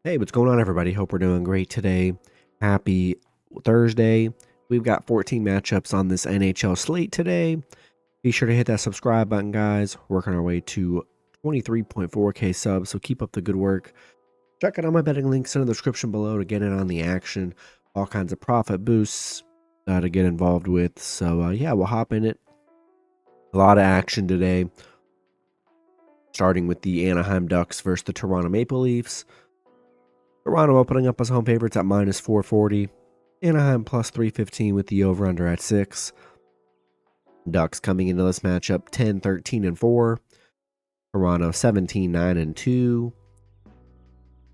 Hey, what's going on, everybody? Hope we're doing great today. Happy Thursday. We've got 14 matchups on this NHL slate today. Be sure to hit that subscribe button, guys. We're working our way to 23.4K subs, so keep up the good work. Check out all my betting links in the description below to get in on the action. All kinds of profit boosts to get involved with. So, yeah, we'll hop in it. A lot of action today, starting with the Anaheim Ducks versus the Toronto Maple Leafs. Toronto opening up as home favorites at minus 440. Anaheim plus 315 with the over-under at 6. Ducks coming into this matchup 10-13-4. Toronto 17-9-2.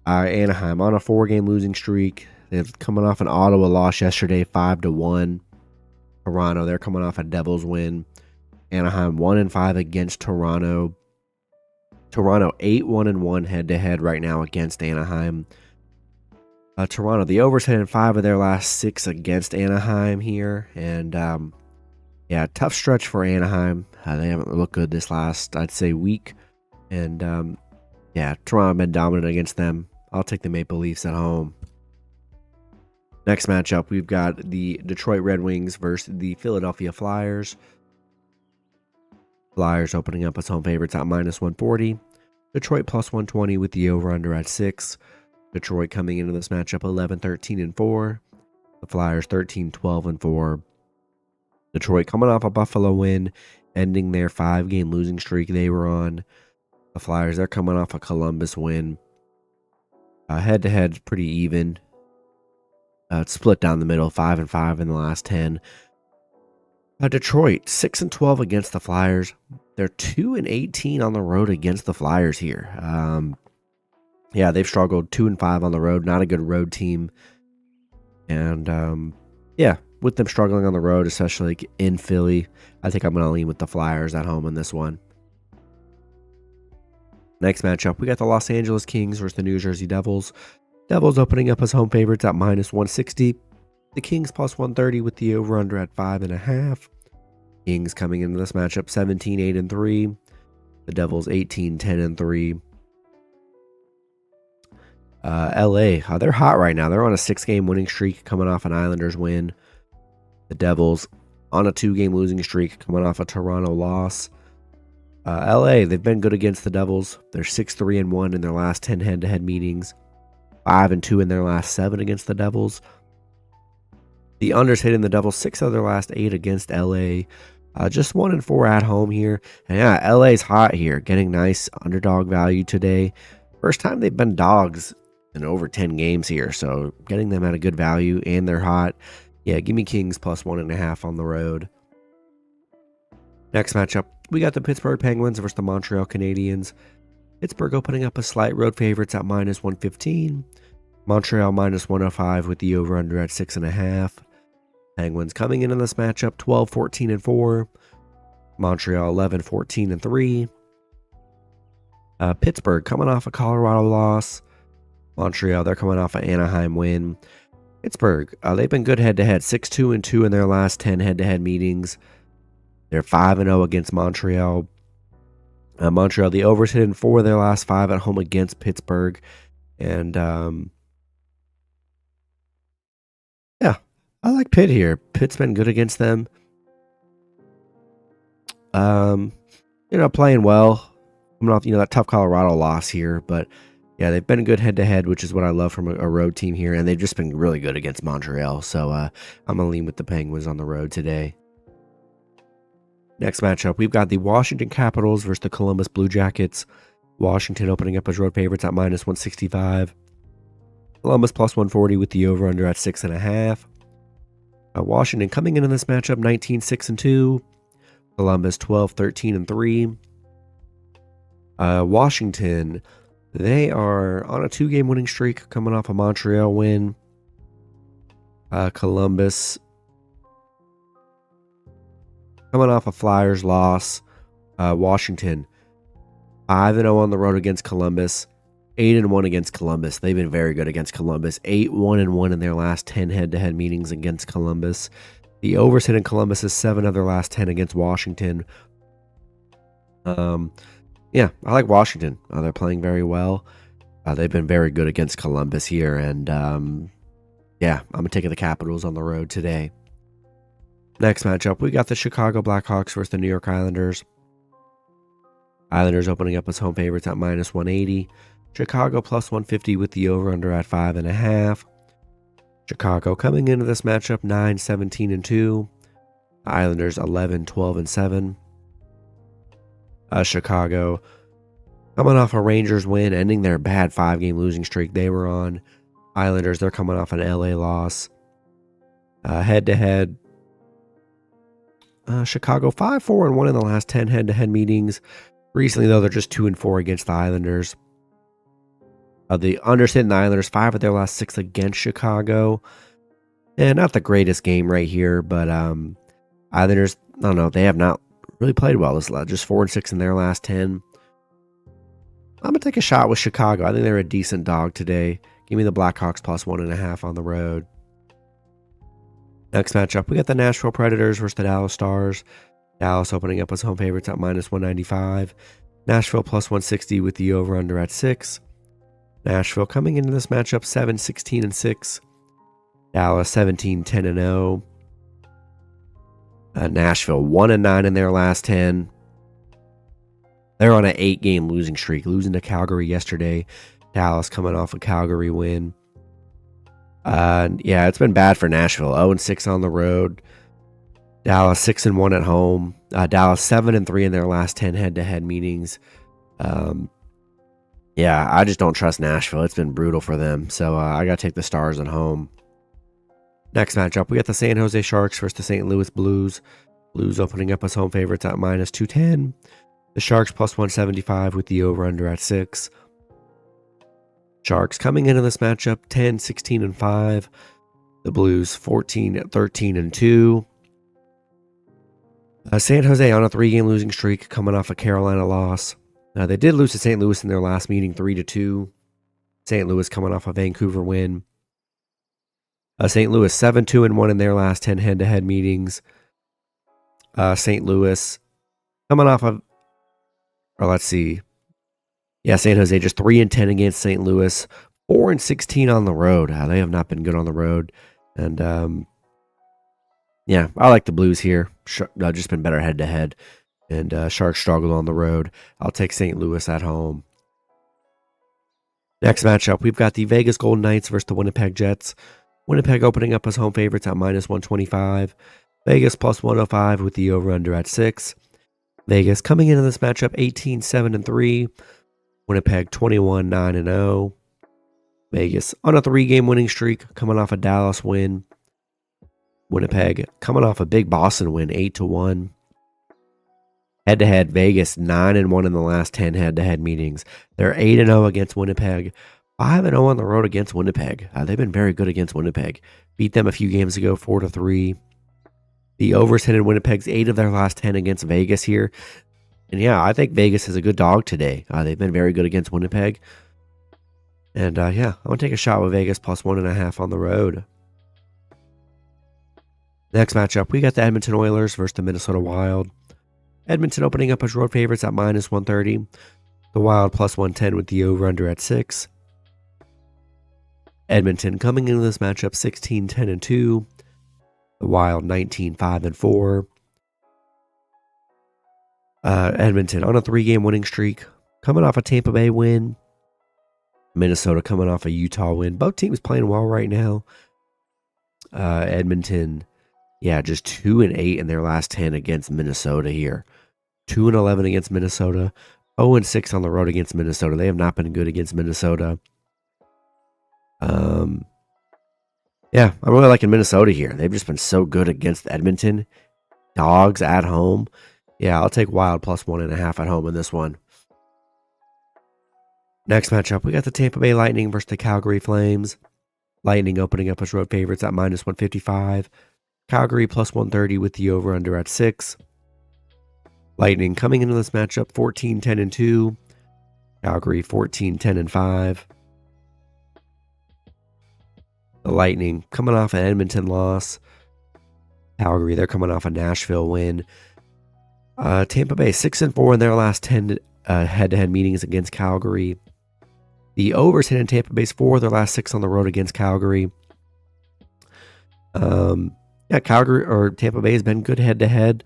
Anaheim on a 4-game losing streak. They're coming off an Ottawa loss yesterday, 5-1. Toronto, they're coming off a Devils win. Anaheim 1-5 against Toronto. Toronto 8-1-1 head-to-head right now against Anaheim. Toronto, the over's hit in 5 of their last 6 against Anaheim here. And, yeah, tough stretch for Anaheim. They haven't looked good this last, I'd say, week. And, yeah, Toronto been dominant against them. I'll take the Maple Leafs at home. Next matchup, we've got the Detroit Red Wings versus the Philadelphia Flyers. Flyers opening up as home favorites at minus 140. Detroit plus 120 with the over-under at 6. Detroit coming into this matchup 11-13-4. The Flyers 13-12-4. Detroit coming off a Buffalo win, ending their 5-game losing streak they were on. The Flyers, they're coming off a Columbus win. Head-to-head, pretty even. It's split down the middle, 5-5 in the last 10. Detroit 6-12 against the Flyers. They're 2-18 on the road against the Flyers here. Yeah, they've struggled 2-5 on the road. Not a good road team. And, yeah, with them struggling on the road, especially in Philly, I think I'm going to lean with the Flyers at home in this one. Next matchup, we got the Los Angeles Kings versus the New Jersey Devils. Devils opening up as home favorites at minus 160. The Kings plus 130 with the over-under at 5.5. Kings coming into this matchup 17-8-3. The Devils 18-10-3. LA, they're hot right now. They're on a 6-game winning streak coming off an Islanders win. The Devils on a 2-game losing streak coming off a Toronto loss. LA, they've been good against the Devils. They're 6-3-1 in their last 10 head-to-head meetings. 5-2 in their last 7 against the Devils. The unders hitting the Devils 6 of their last 8 against LA. Just 1-4 at home here. And yeah, LA's hot here, getting nice underdog value today. First time they've been dogs in over 10 games here, so getting them at a good value, and they're hot. Yeah, give me Kings plus 1.5 on the road. Next matchup, we got the Pittsburgh Penguins versus the Montreal Canadiens. Pittsburgh opening up as slight road favorites at minus 115. Montreal minus 105 with the over-under at 6.5. Penguins coming into this matchup 12-14-4. Montreal 11-14-3. Pittsburgh coming off a Colorado loss. Montreal, they're coming off an Anaheim win. Pittsburgh, they've been good head-to-head, 6-2-2 in their last 10 head-to-head meetings. They're 5-0 against Montreal. Montreal, the overs hit in 4 of their last 5 at home against Pittsburgh. And, yeah, I like Pitt here. Pitt's been good against them. Playing well. Coming off, that tough Colorado loss here. But, yeah, they've been good head-to-head, which is what I love from a road team here. And they've just been really good against Montreal. So, I'm going to lean with the Penguins on the road today. Next matchup, we've got the Washington Capitals versus the Columbus Blue Jackets. Washington opening up as road favorites at minus 165. Columbus plus 140 with the over-under at 6.5. Washington coming into this matchup 19-6-2. Columbus 12-13-3. Washington, they are on a 2-game winning streak coming off a Montreal win. Columbus coming off a Flyers loss. Washington 5-0 on the road against Columbus. 8-1 against Columbus. They've been very good against Columbus. 8-1-1 in their last 10 head-to-head meetings against Columbus. The overs hit in Columbus is 7 of their last 10 against Washington. Yeah, I like Washington. They're playing very well. They've been very good against Columbus here, and yeah, I'm taking the Capitals on the road today. Next matchup, we got the Chicago Blackhawks versus the New York Islanders. Islanders opening up as home favorites at -180. Chicago +150 with the over-under at 5.5. Chicago coming into this matchup 9-17-2. Islanders 11-12-7. Chicago coming off a Rangers win, ending their bad 5-game losing streak they were on. Islanders, they're coming off an LA loss. Head-to-head, Chicago 5-4-1 in the last 10 head-to-head meetings. Recently, though, they're just 2-4 against the Islanders. The undersitting the Islanders, 5 of their last 6 against Chicago. And not the greatest game right here, but Islanders, I don't know, they have not really played well this last, just 4-6 in their last 10. I'm going to take a shot with Chicago. I think they're a decent dog today. Give me the Blackhawks +1.5 on the road. Next matchup, we got the Nashville Predators versus the Dallas Stars. Dallas opening up as home favorites at -195. Nashville +160 with the over-under at 6. Nashville coming into this matchup 7-16-6. Dallas 17-10-0. Nashville 1-9 in their last 10. They're on an 8-game losing streak, losing to Calgary yesterday. Dallas coming off a Calgary win. Yeah, it's been bad for Nashville. 0-6 on the road. Dallas 6-1 at home. Dallas 7-3 in their last 10 head-to-head meetings. Yeah, I just don't trust Nashville. It's been brutal for them. So I got to take the Stars at home. Next matchup, we got the San Jose Sharks versus the St. Louis Blues. Blues opening up as home favorites at -210. The Sharks +175 with the over-under at 6. Sharks coming into this matchup 10-16-5. The Blues 14-13-2. San Jose on a 3-game losing streak, coming off a Carolina loss. They did lose to St. Louis in their last meeting 3-2. St. Louis coming off a Vancouver win. St. Louis 7-2-1 in their last 10 head-to-head meetings. St. Louis coming off of, or let's see. Yeah, San Jose just 3-10 against St. Louis, 4-16 on the road. They have not been good on the road, and yeah, I like the Blues here. Just been better head to head, and Sharks struggled on the road. I'll take St. Louis at home. Next matchup, we've got the Vegas Golden Knights versus the Winnipeg Jets. Winnipeg opening up as home favorites at -125. Vegas +105 with the over-under at 6. Vegas coming into this matchup 18-7-3. Winnipeg 21-9-0. Vegas on a 3-game winning streak, coming off a Dallas win. Winnipeg coming off a big Boston win, 8-1. Head-to-head, Vegas 9-1 in the last 10 head-to-head meetings. They're 8-0 against Winnipeg, 5-0 on the road against Winnipeg. They've been very good against Winnipeg. Beat them a few games ago, 4-3. The overs hit in Winnipeg's 8 of their last 10 against Vegas here. And yeah, I think Vegas is a good dog today. They've been very good against Winnipeg. And yeah, I'm going to take a shot with Vegas +1.5 on the road. Next matchup, we got the Edmonton Oilers versus the Minnesota Wild. Edmonton opening up as road favorites at -130. The Wild +110 with the over-under at 6. Edmonton coming into this matchup 16-10-2. The Wild 19-5-4. Edmonton on a 3-game winning streak, coming off a Tampa Bay win. Minnesota coming off a Utah win. Both teams playing well right now. Edmonton, yeah, just 2-8 in their last 10 against Minnesota here. 2-11 against Minnesota. 0-6 on the road against Minnesota. They have not been good against Minnesota. Yeah, I'm really liking Minnesota here. They've just been so good against Edmonton. Dogs at home. Yeah, I'll take Wild +1.5 at home in this one. Next matchup, we got the Tampa Bay Lightning versus the Calgary Flames. Lightning opening up as road favorites at -155. Calgary +130 with the over-under at 6. Lightning coming into this matchup 14-10-2. Calgary 14-10-5. The Lightning coming off an Edmonton loss. Calgary, they're coming off a Nashville win. Tampa Bay 6-4 in their last 10 head-to-head meetings against Calgary. The overs hit in Tampa Bay's 4 of their last 6 on the road against Calgary. Yeah, Calgary or Tampa Bay has been good head to head,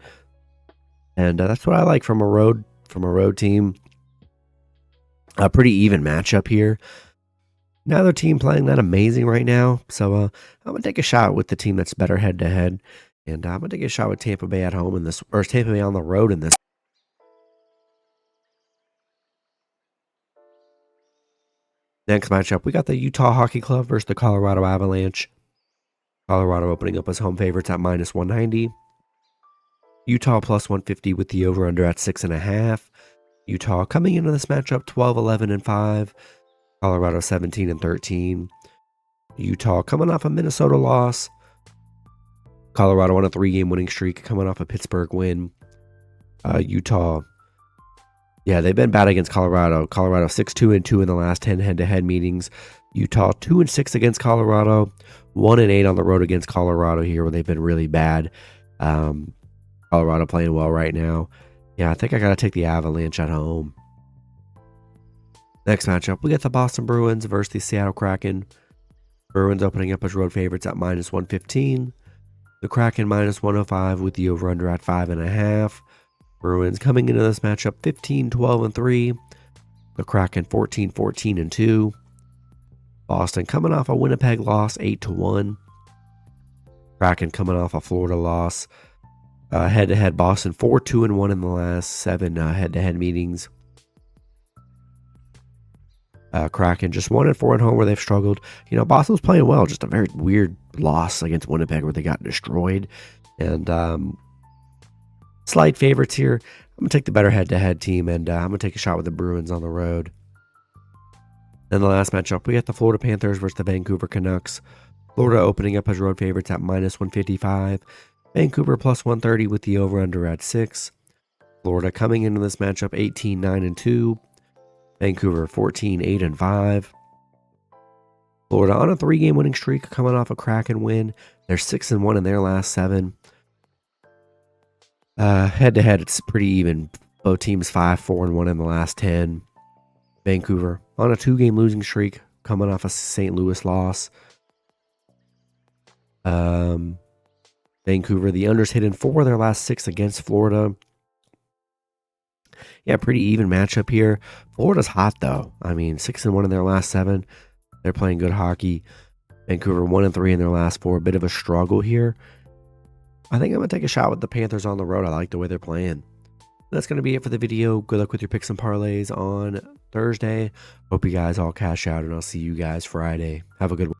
and that's what I like from a road team. A pretty even matchup here. Neither team playing that amazing right now, so I'm gonna take a shot with the team that's better head to head, and I'm gonna take a shot with Tampa Bay at home in this, or Tampa Bay on the road in this. Next matchup, we got the Utah Hockey Club versus the Colorado Avalanche. Colorado opening up as home favorites at -190. Utah +150 with the over-under at 6.5. Utah coming into this matchup 12-11-5. Colorado 17-13. Utah coming off a Minnesota loss. Colorado on a 3-game winning streak coming off a Pittsburgh win. Utah, yeah, they've been bad against Colorado. Colorado 6-2-2 in the last 10 head-to-head meetings. Utah 2-6 against Colorado. 1-8 on the road against Colorado here, where they've been really bad. Colorado playing well right now. Yeah, I think I got to take the Avalanche at home. Next matchup, we got the Boston Bruins versus the Seattle Kraken. Bruins opening up as road favorites at -115. The Kraken -105 with the over-under at 5.5. Bruins coming into this matchup 15-12-3. The Kraken 14-14-2. Boston coming off a Winnipeg loss 8-1. Kraken coming off a Florida loss. Head-to-head, Boston 4-2-1 in the last 7 head-to-head meetings. Kraken just 1-4 at home where they've struggled. You know, Boston's playing well, just a very weird loss against Winnipeg where they got destroyed. And slight favorites here. I'm going to take the better head-to-head team, and I'm going to take a shot with the Bruins on the road. Then the last matchup, we got the Florida Panthers versus the Vancouver Canucks. Florida opening up as road favorites at -155. Vancouver +130 with the over-under at 6. Florida coming into this matchup 18-9-2. Vancouver 14-8-5. Florida on a 3-game winning streak coming off a Kraken win. They're 6-1 in their last 7. Head-to-head, it's pretty even. Both teams 5-4-1 in the last 10. Vancouver on a 2-game losing streak coming off a St. Louis loss. Vancouver, the unders hit in 4 of their last 6 against Florida. Yeah, pretty even matchup here. Florida's hot, though. I mean, 6-1 in their last 7. They're playing good hockey. Vancouver 1-3 in their last 4. A bit of a struggle here. I think I'm going to take a shot with the Panthers on the road. I like the way they're playing. That's going to be it for the video. Good luck with your picks and parlays on Thursday. Hope you guys all cash out, and I'll see you guys Friday. Have a good one.